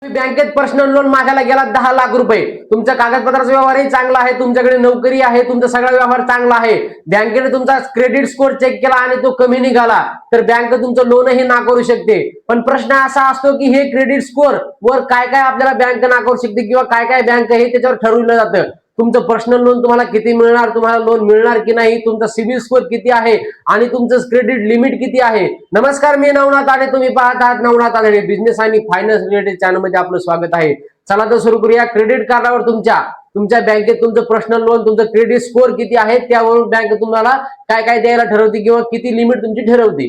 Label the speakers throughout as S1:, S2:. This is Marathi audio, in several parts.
S1: बँकेत पर्सनल लोन मागायला गेला 10 लाख रुपये, तुमच्या कागदपत्राचा व्यवहारही चांगला आहे, तुमच्याकडे नोकरी आहे, तुमचा सगळा व्यवहार चांगला आहे, बँकेने तुमचा क्रेडिट स्कोर चेक केला आणि तो कमी निघाला तर बँक तुमचं लोनही नाकारू शकते. पण प्रश्न असा असतो की हे क्रेडिट स्कोर वर काय काय आपल्याला बँक नाकारू शकते किंवा काय काय बँक हे त्याच्यावर ठरवलं जातं. तुमचं पर्सनल लोन तुम्हाला किती मिळणार, तुम्हाला लोन मिळणार की नाही, तुमचा सिबिल स्कोर किती आहे आणि तुमचं क्रेडिट लिमिट किती आहे. नमस्कार, मी नवनाथ आणि तुम्ही पाहत आहात नवनाथ आणि बिझनेस आणि फायनान्स रिलेटेड चॅनल मध्ये आपलं स्वागत आहे. चला तर सुरू करूया. क्रेडिट कार्डावर तुमच्या बँकेत तुमचं पर्सनल लोन, तुमचं क्रेडिट स्कोर किती आहे त्यावरून बँक तुम्हाला काय काय द्यायला ठरवते किंवा किती लिमिट तुमची ठरवते.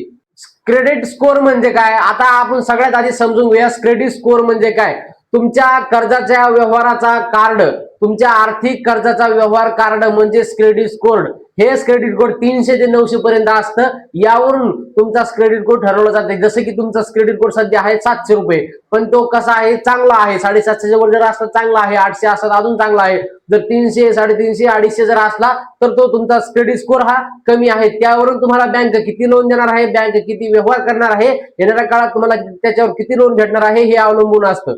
S1: क्रेडिट स्कोर म्हणजे काय, आता आपण सगळ्यात आधी समजून घेऊया. क्रेडिट स्कोर म्हणजे काय, तुमच्या कर्जाच्या व्यवहाराचा कार्ड, तुमच्या आर्थिक कर्जाचा व्यवहार कार्ड म्हणजे क्रेडिट स्कोर. हे क्रेडिट कोड 300 ते 900 पर्यंत असतं. यावरून तुमचा क्रेडिट कोड ठरवला जाते. जसं की तुमचा क्रेडिट कोड सध्या आहे 700 रुपये, पण तो कसा आहे, चांगला आहे. 750 वर जर असला चांगला आहे, 800 असला अजून चांगला आहे. जर 300, 350, 250 जर असला तर तो तुमचा क्रेडिट स्कोर हा कमी आहे. त्यावरून तुम्हाला बँक किती लोन देणार आहे, बँक किती व्यवहार करणार आहे, येणाऱ्या काळात तुम्हाला त्याच्यावर किती लोन भेटणार आहे हे अवलंबून असतं.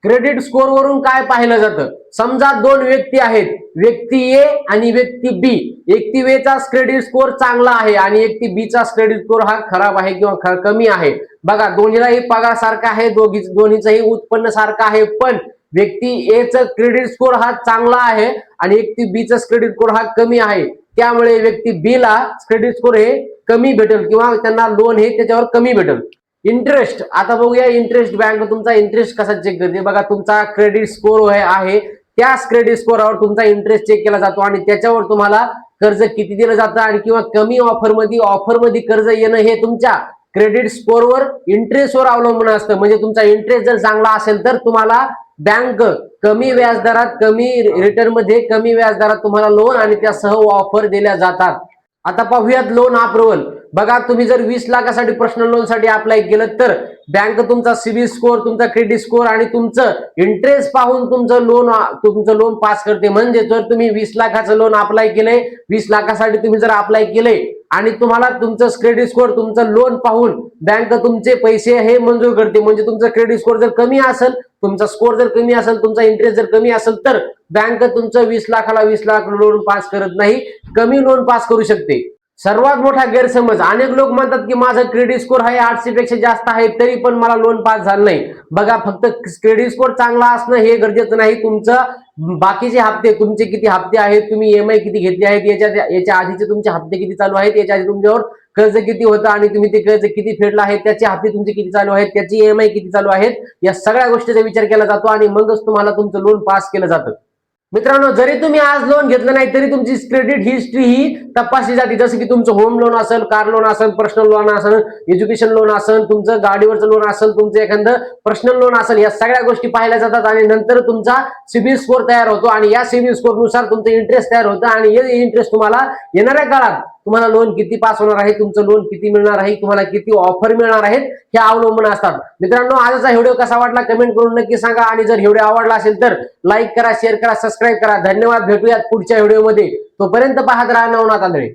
S1: क्रेडिट स्कोर वरून काय पाहिलं जातं, समजा दोन व्यक्ती आहेत, व्यक्ती ए आणि व्यक्ती बी. व्यक्ती ए चा क्रेडिट स्कोर चांगला आहे आणि व्यक्ती बी चा क्रेडिट स्कोर हा खराब आहे किंवा कमी आहे. बघा, दोन्हीलाही पगार सारखा आहे, दोन्हीचंही उत्पन्न सारखं आहे, पण व्यक्ती ए चा क्रेडिट स्कोर हा चांगला आहे आणि व्यक्ती बी चा क्रेडिट स्कोर हा कमी आहे. त्यामुळे व्यक्ती बी ला क्रेडिट स्कोर हे कमी भेटेल किंवा त्यांना लोन हे त्याच्यावर कमी भेटेल. इंटरेस्ट, आता बघूया इंटरेस्ट. बँक तुमचा इंटरेस्ट कसा चेक करते, बघा तुमचा क्रेडिट स्कोर आहे, त्या क्रेडिट स्कोरवर तुमचा इंटरेस्ट चेक केला जातो आणि त्याच्यावर तुम्हाला कर्ज किती दिलं जातं आणि किंवा कमी ऑफरमध्ये कर्ज येणं हे तुमच्या क्रेडिट स्कोरवर इंटरेस्टवर अवलंबून असतं. म्हणजे तुमचा इंटरेस्ट जर चांगला असेल तर तुम्हाला बँक कमी व्याजदरात, कमी रिटर्न मध्ये, कमी व्याजदरात तुम्हाला लोन आणि त्यासह ऑफर दिल्या जातात. आता पाहूयात लोन अप्रुव्हल. बघा, तुम्ही जर 20 लाखासाठी पर्सनल लोन साठी अप्लाय केलं तर बँक तुमचा सिबिल स्कोर, तुमचा क्रेडिट स्कोर आणि तुमचं इंटरेस्ट पाहून तुमचं लोन पास करते. म्हणजे जर तुम्ही 20 लाखाचं लोन अप्लाय केलंय, 20 लाखासाठी तुम्ही जर अप्लाय केलंय आणि तुम्हाला तुमचं क्रेडिट स्कोर, तुमचं लोन पाहून बँक तुमचे पैसे हे मंजूर करते. म्हणजे तुमचं क्रेडिट स्कोर जर कमी असेल, तुमचा स्कोर जर कमी असेल, तुमचा इंटरेस्ट जर कमी असेल तर बँक तुमचं 20 लाखाला 20 लाख लोन पास करत नाही, कमी लोन पास करू शकते. सर्वात मोठा गैरसमज, अनेक लोक म्हणतात की माझं क्रेडिट स्कोर आहे 800 पेक्षा जास्त आहे तरी पण मला लोन पास झालं नाही. बघा, फक्त क्रेडिट स्कोर चांगला असणं हे गरजेचं नाही. तुमचं बाकीचे हप्ते, तुमचे किती हप्ते आहेत, तुम्ही EMI किती घेतले आहेत, याच्या आधीचे तुमचे हप्ते किती चालू आहेत, याच्या आधी तुमच्यावर कर्ज किती होतं आणि तुम्ही ते कर्ज किती फेडलं आहे, त्याचे हप्ते तुमचे किती चालू आहेत, त्याची EMI किती चालू आहेत, या सगळ्या गोष्टीचा विचार केला जातो आणि मगच तुम्हाला तुमचं लोन पास केलं जातं. मित्रांनो, जरी तुम्ही आज लोन घेतलं नाही तरी तुमची क्रेडिट हिस्ट्री ही तपासली जाते. जसं की तुमचं होम लोन असेल, कार लोन असेल, पर्सनल लोन असेल, एज्युकेशन लोन असेल, तुमचं गाडीवरचं लोन असेल, तुमचं एखादं पर्सनल लोन असेल, या सगळ्या गोष्टी पाहिल्या जातात आणि नंतर तुमचा सिबिल स्कोर तयार होतो आणि या सिबिल स्कोर नुसार तुमचं इंटरेस्ट तयार होतं आणि हे इंटरेस्ट तुम्हाला येणाऱ्या काळात तुम्हाला लोन किती पास होणार आहे, तुमचं लोन किती मिळणार आहे, तुम्हाला किती ऑफर मिळणार आहेत हे अवलंबून असतात. मित्रांनो, आजचा व्हिडिओ कसा वाटला कमेंट करून नक्की सांगा आणि जर व्हिडिओ आवडला असेल तर लाईक करा, शेअर करा, सबस्क्राईब करा. धन्यवाद. भेटूयात पुढच्या व्हिडिओमध्ये. तोपर्यंत पाहत राहा नवनाथ आंधळे.